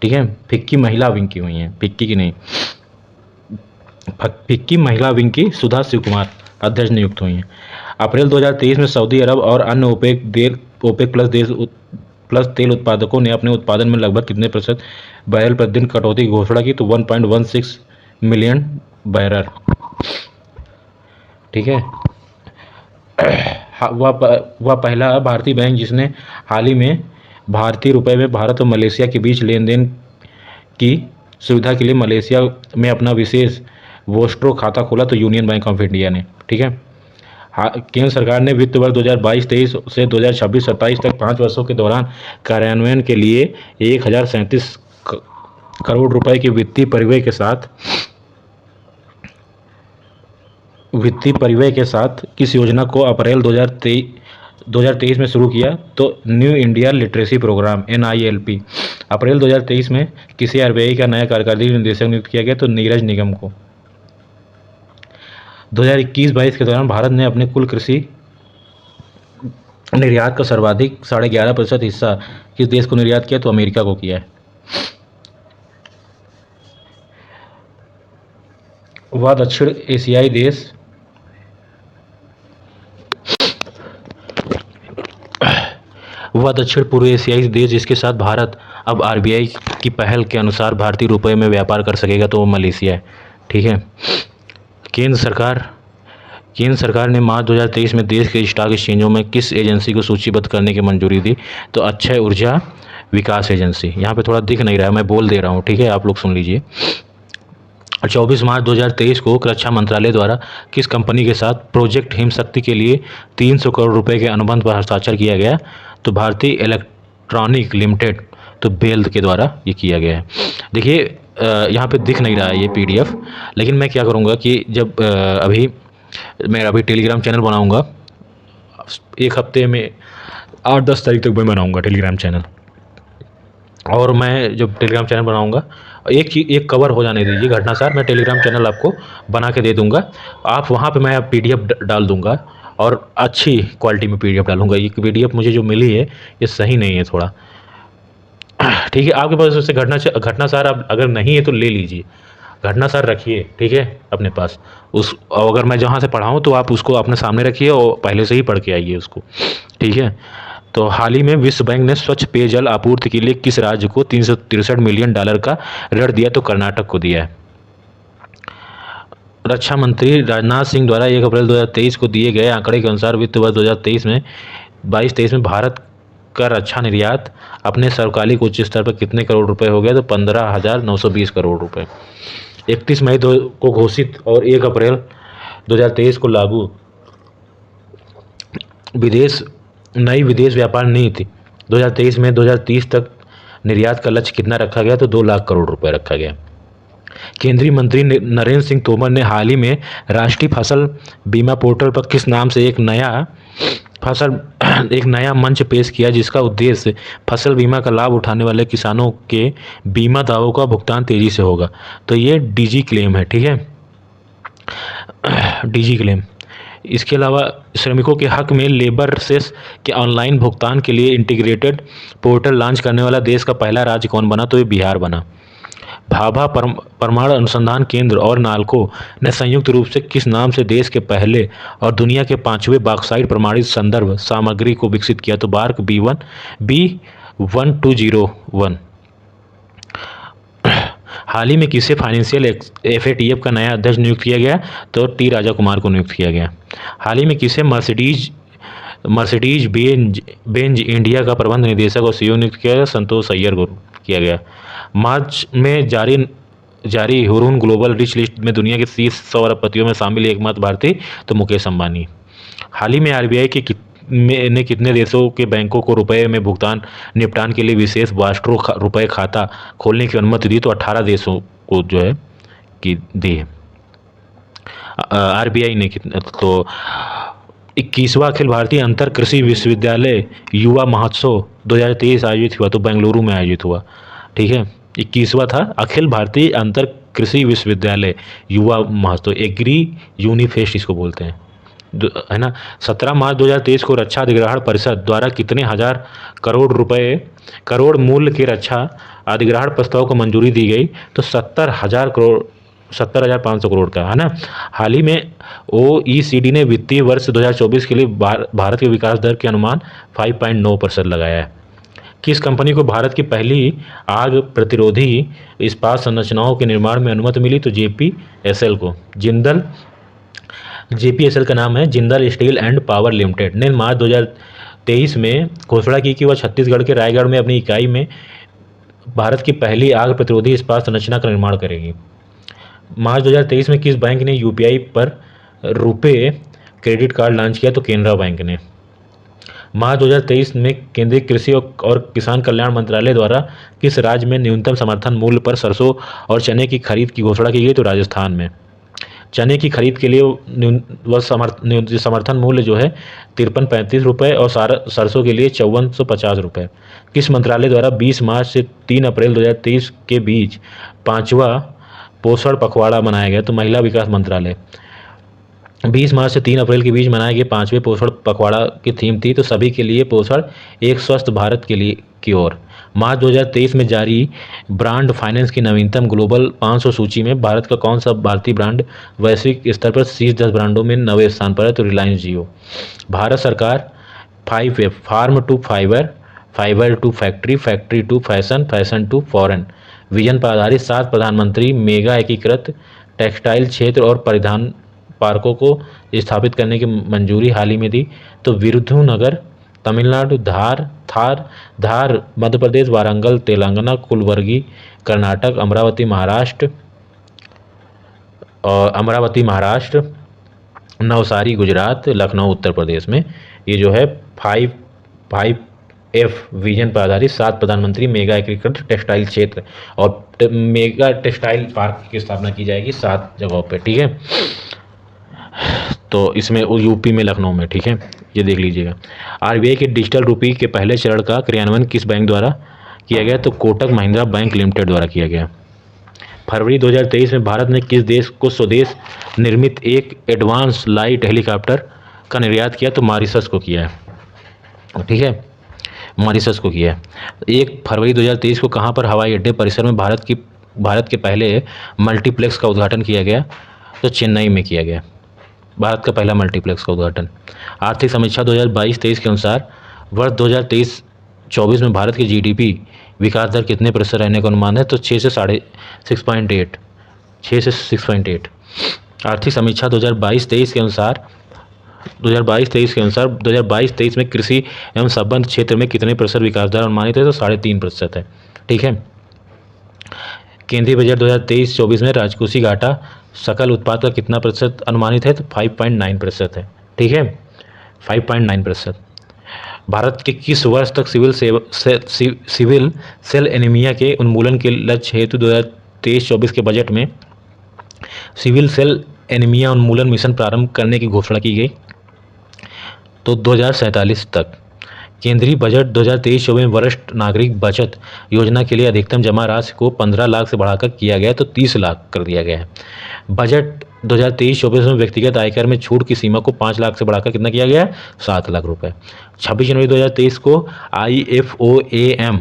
ठीक है, फिक्की महिला विंग की हुई हैं, फिक्की की नहीं, फिक्की महिला विंग की सुधा शिव कुमार अध्यक्ष नियुक्त हुई हैं। अप्रैल 2023 में सऊदी अरब और अन्य ओपेक प्लस तेल उत्पादकों ने अपने उत्पादन में लगभग कितने प्रतिशत बैरल प्रतिदिन कटौती की घोषणा की? तो 1.16 मिलियन बैरल। ठीक है, वह पहला भारतीय बैंक जिसने हाल ही में भारतीय रुपए में भारत और मलेशिया के बीच लेन देन की सुविधा के लिए मलेशिया में अपना विशेष वोस्ट्रो खाता खोला। तो यूनियन बैंक ऑफ इंडिया ने। ठीक है, केंद्र सरकार ने वित्त वर्ष 2022-23 से 2026-27 तक 5 वर्षों के दौरान कार्यान्वयन के लिए 1037 करोड़ रुपए के वित्तीय परिव्यय के साथ किस योजना को अप्रैल 2023 में शुरू किया? तो new India literacy program NILP। अप्रैल 2023 में किसी आरबीआई का नया कार्यकारी निदेशक नियुक्त किया गया? तो नीरज निगम को। 2021-22 के दौरान भारत ने अपने कुल कृषि निर्यात का सर्वाधिक 11.5% हिस्सा किस देश को निर्यात किया? तो अमेरिका को किया है। वह दक्षिण पूर्व एशियाई देश जिसके साथ भारत अब आरबीआई की पहल के अनुसार भारतीय रुपए में व्यापार कर सकेगा तो वो मलेशिया है। ठीक है, केंद्र सरकार ने मार्च 2023 में देश के स्टॉक एक्सचेंजों में किस एजेंसी को सूचीबद्ध करने की मंजूरी दी? तो अक्षय ऊर्जा विकास एजेंसी। यहाँ पे थोड़ा दिख नहीं रहा है, मैं बोल दे रहा हूँ। ठीक है, आप लोग सुन लीजिए। 24 मार्च 2023 को रक्षा मंत्रालय द्वारा किस कंपनी के साथ प्रोजेक्ट हिमशक्ति के लिए 300 करोड़ रुपए के अनुबंध पर हस्ताक्षर किया गया? तो भारतीय इलेक्ट्रॉनिक लिमिटेड तो बेल के द्वारा ये किया गया है। देखिए यहाँ पे दिख नहीं रहा है ये PDF, लेकिन मैं क्या करूँगा कि जब मैं अभी टेलीग्राम चैनल बनाऊँगा, एक हफ्ते में 8-10 तारीख तक मैं बनाऊँगा टेलीग्राम चैनल। और मैं जब टेलीग्राम चैनल बनाऊँगा एक कवर हो जाने दीजिए घटनासार, मैं टेलीग्राम चैनल आपको बना के दे दूँगा। आप वहाँ पे मैं PDF डाल दूँगा और अच्छी क्वालिटी में PDF डालूँगा। ये PDF मुझे जो मिली है ये सही नहीं है थोड़ा। ठीक है, आपके पास उससे घटनासार आप अगर नहीं है तो ले लीजिए, घटनासार रखिए, ठीक है अपने पास। उस अगर मैं जहाँ से पढ़ाऊँ तो आप उसको अपने सामने रखिए और पहले से ही पढ़ के आइए उसको, ठीक है। तो हाल ही में विश्व बैंक ने स्वच्छ पेयजल आपूर्ति के लिए किस राज्य को $363 मिलियन का ऋण दिया? तो कर्नाटक को दिया है। रक्षा मंत्री राजनाथ सिंह द्वारा 1 अप्रैल 2023 को दिए गए आंकड़े के अनुसार वित्त वर्ष 2023 में 22-23 में भारत का रक्षा निर्यात अपने सर्वकालिक उच्च स्तर पर कितने करोड़ रुपए हो गया? तो 15,920 करोड़ रुपए। 31 मई को घोषित और 1 अप्रैल 2023 को लागू नई विदेश व्यापार नीति 2023 में 2030 तक निर्यात का लक्ष्य कितना रखा गया? तो 2 लाख करोड़ रुपए रखा गया। केंद्रीय मंत्री नरेंद्र सिंह तोमर ने हाल ही में राष्ट्रीय फसल बीमा पोर्टल पर किस नाम से एक नया मंच पेश किया, जिसका उद्देश्य फसल बीमा का लाभ उठाने वाले किसानों के बीमा दावों का भुगतान तेजी से होगा? तो ये डिजी क्लेम है, ठीक है, डिजी क्लेम। इसके अलावा श्रमिकों के हक में लेबर सेस के ऑनलाइन भुगतान के लिए इंटीग्रेटेड पोर्टल लॉन्च करने वाला देश का पहला राज्य कौन बना? तो ये बिहार बना। भाभा परमाणु अनुसंधान केंद्र और नालको ने संयुक्त रूप से किस नाम से देश के पहले और दुनिया के 5वें बॉक्साइट प्रमाणित संदर्भ सामग्री को विकसित किया? तो बार्क B1201। हाल ही में किसे फाइनेंशियल FATF का नया अध्यक्ष नियुक्त किया गया? तो T राजा कुमार को नियुक्त किया गया। हाल ही में किसे मर्सिडीज बेंज इंडिया का प्रबंध निदेशक और CEO नियुक्त किया गया? संतोष अय्यर को किया गया। मार्च में जारी हुरून ग्लोबल रिच लिस्ट में दुनिया के 30 अरबपतियों में शामिल एकमात्र भारतीय? तो मुकेश अंबानी। हाल ही में RBI ने कितने देशों के बैंकों को रुपए में भुगतान निपटान के लिए विशेष वास्ट्रो रुपए खाता खोलने की अनुमति दी? तो 18 देशों को जो है कि दी है RBI ने। तो 21वां अखिल भारतीय अंतर कृषि विश्वविद्यालय युवा महोत्सव 2023 आयोजित हुआ? तो बेंगलुरु में आयोजित हुआ, ठीक है। 21वां था अखिल भारतीय अंतर कृषि विश्वविद्यालय युवा महोत्सव, एग्री यूनिफेस्ट इसको बोलते हैं, है ना। 17 मार्च 2023 को रक्षा अधिग्रहण परिषद द्वारा कितने हजार करोड़ मूल्य के रक्षा अधिग्रहण प्रस्ताव को मंजूरी दी गई? तो 70,500 करोड़ का, है ना। हाल ही में OECD ने वित्तीय वर्ष 2024 के लिए भारत के विकास दर के अनुमान 5.9% लगाया है। किस कंपनी को भारत की पहली आग प्रतिरोधी इस्पात संरचनाओं के निर्माण में अनुमति मिली? तो JPSL को। JPSL का नाम है Jindal steel and power limited ने मार्च 2023 में घोषणा की कि वह छत्तीसगढ़ के रायगढ़ में अपनी इकाई में भारत की पहली आग प्रतिरोधी इस्पात संरचना का निर्माण करेगी। मार्च 2023 में किस बैंक ने UPI पर रुपे क्रेडिट कार्ड लॉन्च किया? तो केनरा बैंक ने। मार्च 2023 में केंद्रीय कृषि और किसान कल्याण मंत्रालय द्वारा किस राज्य में न्यूनतम समर्थन मूल्य पर सरसों और चने की खरीद की घोषणा की गई? तो राजस्थान में। चने की खरीद के लिए समर्थन मूल्य जो है 53-35 रुपये और सरसों के लिए 5450 रुपये। किस मंत्रालय द्वारा 20 मार्च से 3 अप्रैल 2023 के बीच 5वां पोषण पखवाड़ा मनाया गया? तो महिला विकास मंत्रालय। 20 मार्च से 3 अप्रैल के बीच मनाए गए 5वें पोषण पखवाड़ा की थीम थी तो सभी के लिए पोषण, एक स्वस्थ भारत के लिए की ओर। मार्च 2023 में जारी ब्रांड फाइनेंस की नवीनतम ग्लोबल 500 सूची में भारत का कौन सा भारतीय ब्रांड वैश्विक स्तर पर शीर्ष 10 ब्रांडों में 9वें स्थान पर है? तो रिलायंस जियो। भारत सरकार 5F farm to fibre, fibre to factory, factory to fashion, fashion to foreign vision पर आधारित 7 प्रधानमंत्री मेगा एकीकृत टेक्सटाइल क्षेत्र और परिधान पार्कों को स्थापित करने की मंजूरी हाल ही में दी। तो विरुधुनगर तमिलनाडु, धार मध्य प्रदेश, वारंगल तेलंगाना, कुलबर्गी कर्नाटक, अमरावती महाराष्ट्र, नवसारी गुजरात, लखनऊ उत्तर प्रदेश में ये जो है 5F विजन पर आधारित 7 प्रधानमंत्री मेगा एकीकृत टेक्सटाइल क्षेत्र और मेगा टेक्सटाइल पार्क की स्थापना की जाएगी 7 जगहों पे, ठीक है। तो इसमें UP में लखनऊ में, ठीक है, ये देख लीजिएगा। RBI के डिजिटल रुपये के पहले चरण का क्रियान्वयन किस बैंक द्वारा किया गया? तो कोटक महिंद्रा बैंक लिमिटेड द्वारा किया गया। फरवरी 2023 में भारत ने किस देश को स्वदेश निर्मित एक एडवांस लाइट हेलीकॉप्टर का निर्यात किया? तो मॉरिशस को किया है, ठीक है। मॉरिशस को किया है। 1 फरवरी 2023 को कहाँ पर हवाई अड्डे परिसर में भारत के पहले मल्टीप्लेक्स का उद्घाटन किया गया? तो चेन्नई में किया गया, भारत का पहला मल्टीप्लेक्स का उद्घाटन। आर्थिक समीक्षा 2022-23 के अनुसार वर्ष 2023-24 में भारत की जीडीपी विकास दर कितने प्रतिशत रहने का अनुमान है? तो 6 से 6.8। आर्थिक समीक्षा 2022-23 के अनुसार 2022-23 में कृषि एवं संबद्ध क्षेत्र में कितने प्रतिशत विकास दर अनुमानित है? तो 3.5% है। ठीक है। केंद्रीय बजट 2023-24 में राजकोषीय घाटा सकल उत्पाद का कितना प्रतिशत अनुमानित है? तो 5.9% है। ठीक है, 5.9%। भारत के किस वर्ष तक सिविल सेल एनीमिया के उन्मूलन के लक्ष्य हेतु 2023-24 के बजट में सिविल सेल एनीमिया उन्मूलन मिशन प्रारंभ करने की घोषणा की गई? तो 2047 तक। केंद्रीय बजट 2023-24 में वरिष्ठ नागरिक बचत योजना के लिए अधिकतम जमा राशि को 15 लाख से बढ़ाकर किया गया, तो 30 लाख कर दिया गया है। बजट 2023-24 में व्यक्तिगत आयकर में छूट की सीमा को 5 लाख से बढ़ाकर कितना किया गया है? 7 लाख रुपए। 26 जनवरी 2023 को IFOAM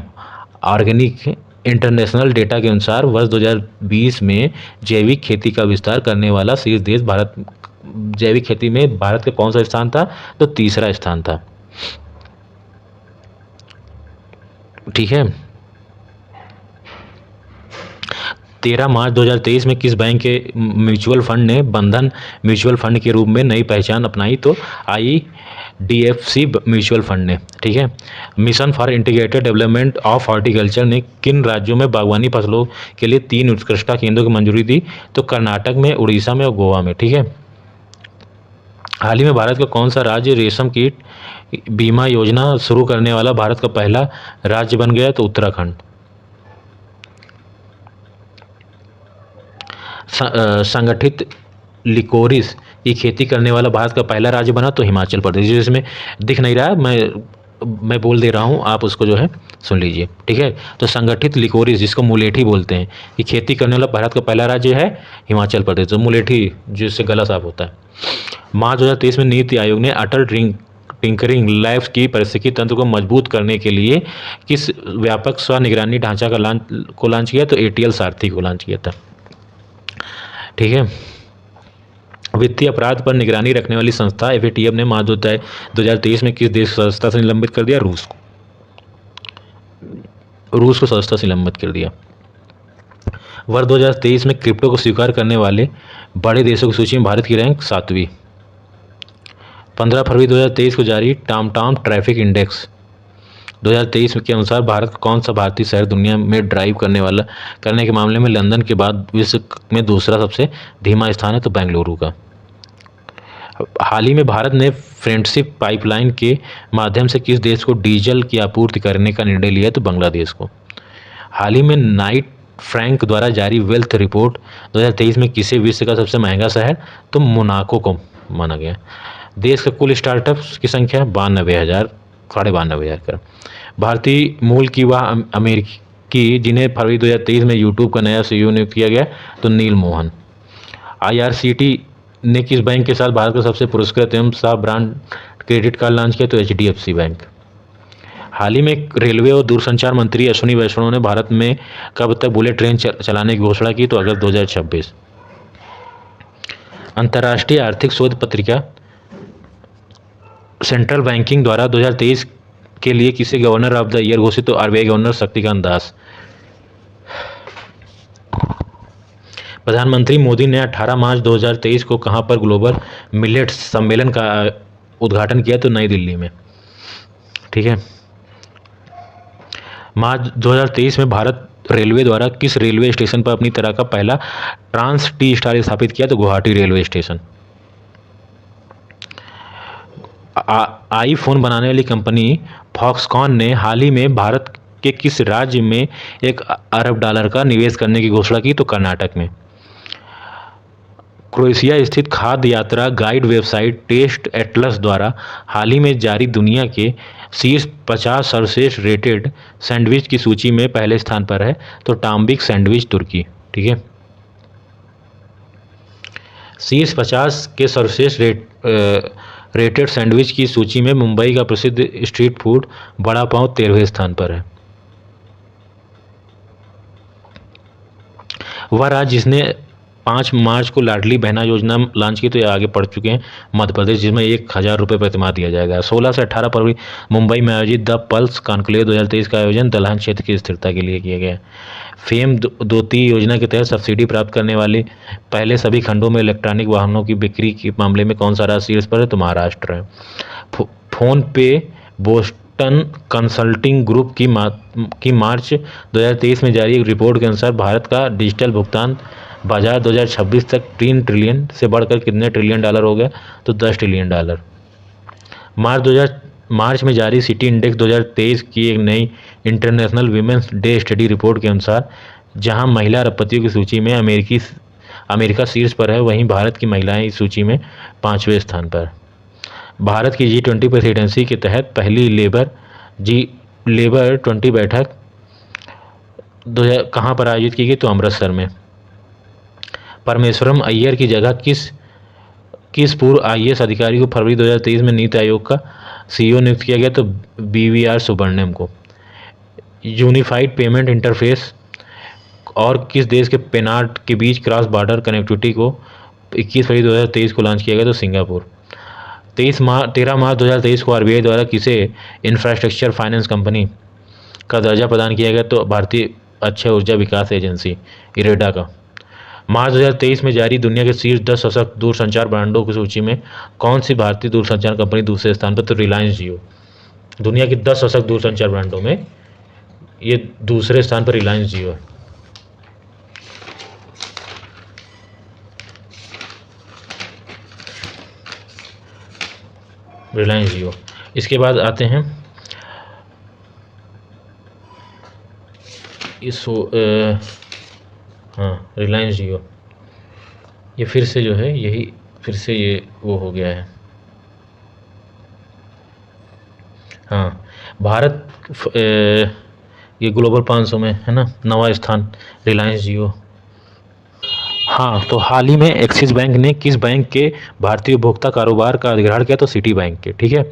ऑर्गेनिक इंटरनेशनल डेटा के अनुसार वर्ष 2020 में जैविक खेती का विस्तार करने वाला शीर्ष देश भारत, जैविक खेती में भारत का कौन सा स्थान था? तो तीसरा स्थान था। ठीक है। 13 मार्च 2023 में किस बैंक के म्यूचुअल फंड ने बंधन म्यूचुअल फंड के रूप में नई पहचान अपनाई? तो IDFC म्यूचुअल फंड ने। ठीक है। Mission for integrated development of horticulture ने किन राज्यों में बागवानी फसलों के लिए 3 उत्कृष्टता केंद्रों की मंजूरी दी? तो कर्नाटक में, उड़ीसा में और गोवा में। ठीक है। हाल ही में भारत का कौन सा राज्य रेशम कीट बीमा योजना शुरू करने वाला भारत का पहला राज्य बन गया? तो उत्तराखंड। संगठित लिकोरिस की खेती करने वाला भारत का पहला राज्य बना? तो हिमाचल प्रदेश। जिसमें दिख नहीं रहा है, मैं बोल दे रहा हूँ, आप उसको जो है सुन लीजिए। ठीक है। तो संगठित लिकोरिस, जिसको मुलेठी बोलते हैं, कि खेती करने वाला भारत का पहला राज्य है हिमाचल प्रदेश। तो मुलेठी जिससे गला साफ होता है। मार्च 2023 में नीति आयोग ने अटल टिंकरिंग लैब्स की पारिस्थितिकी तंत्र को मजबूत करने के लिए किस व्यापक स्व निगरानी ढांचा का लॉन्च किया? तो ATL सारथी को लॉन्च किया था। ठीक है। वित्तीय अपराध पर निगरानी रखने वाली संस्था FATF ने मार्च 2023 में किस देश को सदस्यता से निलंबित कर दिया? रूस को सदस्यता से निलंबित कर दिया। वर्ष 2023 में क्रिप्टो को स्वीकार करने वाले बड़े देशों की सूची में भारत की रैंक 7वीं। 15 फरवरी 2023 को जारी टॉम ट्रैफिक इंडेक्स 2023 के अनुसार भारत का कौन सा भारतीय शहर दुनिया में ड्राइव करने के मामले में लंदन के बाद विश्व में दूसरा सबसे धीमा स्थान है? तो बेंगलुरु का। हाल ही में भारत ने फ्रेंडशिप पाइपलाइन के माध्यम से किस देश को डीजल की आपूर्ति करने का निर्णय लिया? तो बांग्लादेश को। हाल ही में नाइट फ्रैंक द्वारा जारी वेल्थ रिपोर्ट 2023 में किसे विश्व का सबसे महंगा शहर? तो मोनाको को माना गया। देश का कुल स्टार्टअप्स की संख्या 92,000 कर। भारतीय मूल की वह अमेरिकी जिन्हें फरवरी 2023 में यूट्यूब का नया CEO नियुक्त किया गया? तो नील मोहन। IRCTC ने किस बैंक के साथ भारत का सबसे पुरस्कृत एवं सब ब्रांड क्रेडिट कार्ड लॉन्च किया? तो HDFC बैंक। हाल ही में रेलवे और दूरसंचार मंत्री अश्विनी वैष्णव ने भारत में कब तक बुलेट ट्रेन चलाने की घोषणा की? तो अगस्त 2026। अंतर्राष्ट्रीय आर्थिक शोध पत्रिका सेंट्रल बैंकिंग द्वारा 2023 के लिए किसे गवर्नर ऑफ द ईयर घोषित? तो RBI गवर्नर शक्तिकांत दास। प्रधानमंत्री मोदी ने 18 मार्च 2023 को कहां पर ग्लोबल मिलेट्स सम्मेलन का उद्घाटन किया? तो नई दिल्ली में। ठीक है। मार्च 2023 में भारत रेलवे द्वारा किस रेलवे स्टेशन पर अपनी तरह का पहला ट्रांस टी स्टार स्थापित किया? तो गुवाहाटी रेलवे स्टेशन। आईफोन बनाने वाली कंपनी फॉक्सकॉन ने हाल ही में भारत के किस राज्य में $1 अरब का निवेश करने की घोषणा की? तो कर्नाटक में। क्रोएशिया स्थित खाद्य यात्रा गाइड वेबसाइट टेस्ट एटलस द्वारा हाल ही में जारी दुनिया के शीर्ष 50 सर्वश्रेष्ठ रेटेड सैंडविच की सूची में पहले स्थान पर है? तो टाम्बिक सैंडविच तुर्की। ठीक है। शीर्ष 50 के सर्वश्रेष्ठ रेटेड सैंडविच की सूची में मुंबई का प्रसिद्ध स्ट्रीट फूड बड़ा पाव 13वें स्थान पर है। वह राज्य जिसने 5 मार्च को लाडली बहना योजना लॉन्च की, तो ये आगे बढ़ चुके हैं मध्य प्रदेश, जिसमें 1,000 रुपये प्रतिमाह दिया जाएगा। 16 से 18 फरवरी मुंबई में आयोजित द पल्स कॉन्क्लेव 2023 का आयोजन दलहन क्षेत्र की स्थिरता के लिए किया गया। फेम दोती योजना के तहत सब्सिडी प्राप्त करने वाले पहले सभी खंडों में इलेक्ट्रॉनिक वाहनों की बिक्री के मामले में कौन सा राज्य शीर्ष पर है? तो महाराष्ट्र है। फोन पे बोस्टन कंसल्टिंग ग्रुप की मार्च 2023 में जारी एक रिपोर्ट के अनुसार भारत का डिजिटल भुगतान बाजार 2026 तक 3 ट्रिलियन से बढ़कर कितने ट्रिलियन डॉलर हो गया? तो 10 ट्रिलियन डॉलर। मार्च में जारी सिटी इंडेक्स 2023 की एक नई international women's day study report के अनुसार जहां महिला अरबपतियों की सूची में अमेरिका शीर्ष पर है, वहीं भारत की महिलाएं इस सूची में 5वें स्थान पर। भारत की G20 प्रेसिडेंसी के तहत पहली लेबर 20 बैठक कहाँ पर आयोजित की गई? तो अमृतसर में। परमेश्वरम अय्यर की जगह किस पूर्व IAS अधिकारी को फरवरी 2023 में नीति आयोग का CEO नियुक्त किया गया? तो BVR सुब्रमण्यम को। यूनिफाइड पेमेंट इंटरफेस और किस देश के पेनाट के बीच क्रॉस बॉर्डर कनेक्टिविटी को 21 फरवरी 2023 को लॉन्च किया गया? तो सिंगापुर। 13 मार्च 2023 को RBI द्वारा किसे इंफ्रास्ट्रक्चर फाइनेंस कंपनी का दर्जा प्रदान किया गया? तो भारतीय अक्षय ऊर्जा विकास एजेंसी इरेडा का। मार्च 2023 में जारी दुनिया के शीर्ष 10 सशक्त दूरसंचार ब्रांडों की सूची में कौन सी भारतीय दूरसंचार कंपनी दूसरे स्थान पर? तो रिलायंस जियो। दुनिया की 10 सशक्त दूरसंचार ब्रांडों में ये दूसरे स्थान पर रिलायंस जियो है। रिलायंस जियो। इसके बाद आते हैं रिलायंस जियो। ये फिर से जो है यही फिर से ये वो हो गया है। हाँ, भारत ये ग्लोबल 500 में है ना, 9वां स्थान रिलायंस जियो। हाँ, तो हाल ही में एक्सिस बैंक ने किस बैंक के भारतीय उपभोक्ता कारोबार का अधिग्रहण किया? तो सिटी बैंक के। ठीक है,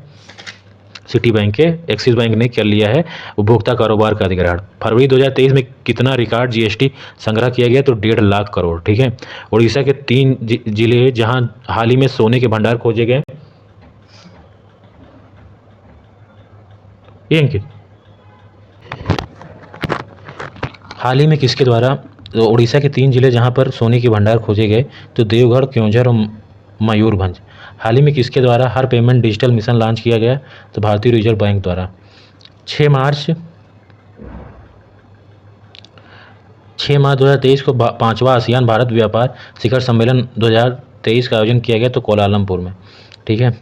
सिटी बैंक के एक्सिस बैंक ने कर लिया है उपभोक्ता कारोबार का अधिग्रहण। फरवरी 2023 में कितना रिकॉर्ड GST संग्रह किया गया? तो 1.5 लाख करोड़। ठीक है, उड़ीसा के 3 जिले जहां हाल ही में सोने के भंडार खोजे गए। ये अंकित, हाल ही में किसके द्वारा तो उड़ीसा के 3 जिले जहां पर सोने के भंडार खोजे गए? तो देवगढ़, क्योंझर और मयूरभंज। हाल ही में किसके द्वारा हर पेमेंट डिजिटल मिशन लॉन्च किया गया? तो भारतीय रिजर्व बैंक द्वारा। 6 मार्च 2023 को 5वां आसियान भारत व्यापार शिखर सम्मेलन 2023 का आयोजन किया गया? तो कोलालमपुर में। ठीक है,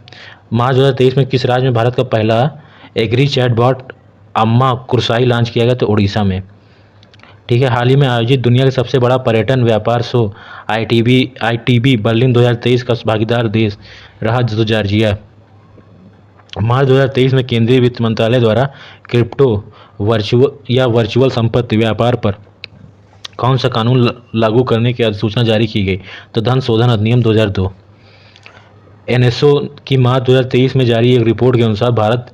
मार्च 2023 में किस राज्य में भारत का पहला एग्री चैटबॉट अम्मा कुरसाई लॉन्च किया गया? तो उड़ीसा में। ठीक है, हाल ही में आयोजित दुनिया का सबसे बड़ा पर्यटन व्यापार शो ITB बर्लिन 2023 का भागीदार देश रहा? तो जॉर्जिया। मार्च 2023 में केंद्रीय वित्त मंत्रालय द्वारा क्रिप्टो वर्चुअल संपत्ति व्यापार पर कौन सा कानून लागू करने की अधिसूचना जारी की गई? तो धन शोधन अधिनियम 2002। NSO की मार्च 2023 में जारी एक रिपोर्ट के अनुसार भारत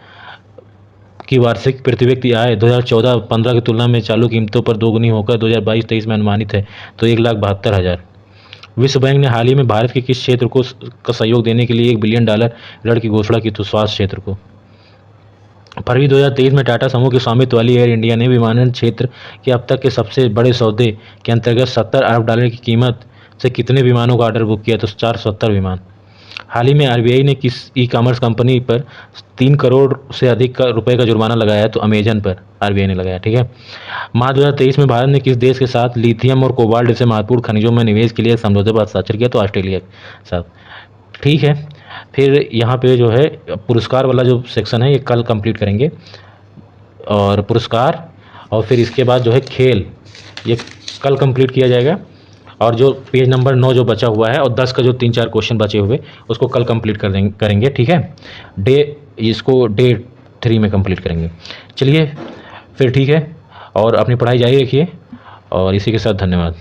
की वार्षिक प्रति व्यक्ति आय 2014-15 की तुलना में चालू कीमतों पर दोगुनी होकर 2022-23 में अनुमानित है? तो 1,72,000। विश्व बैंक ने हाल ही में भारत के किस क्षेत्र को का सहयोग देने के लिए $1 बिलियन ऋण की घोषणा की? तो स्वास्थ्य क्षेत्र को। फरवरी 2023 में टाटा समूह के स्वामित्व वाली एयर इंडिया ने विमानन क्षेत्र के अब तक के सबसे बड़े सौदे के अंतर्गत $70 अरब की कीमत से कितने विमानों का ऑर्डर बुक किया? तो 470 विमान। हाल ही में RBI ने किस ई-कॉमर्स कंपनी पर 3 करोड़ से अधिक रुपए का जुर्माना लगाया? तो अमेजन पर RBI ने लगाया। ठीक है, मार्च 2023 में भारत ने किस देश के साथ लिथियम और कोबाल्ट जैसे महत्वपूर्ण खनिजों में निवेश के लिए समझौते पर हस्ताक्षर किया? तो ऑस्ट्रेलिया के साथ। ठीक है, फिर यहाँ पे जो है पुरस्कार वाला जो सेक्शन है ये कल कंप्लीट करेंगे, और पुरस्कार और फिर इसके बाद जो है खेल ये कल कंप्लीट किया जाएगा, और जो पेज नंबर 9 जो बचा हुआ है और 10 का जो 3-4 क्वेश्चन बचे हुए उसको कल कंप्लीट करेंगे। ठीक है, इसको डे 3 में कंप्लीट करेंगे। चलिए फिर ठीक है, और अपनी पढ़ाई जारी रखिए, और इसी के साथ धन्यवाद।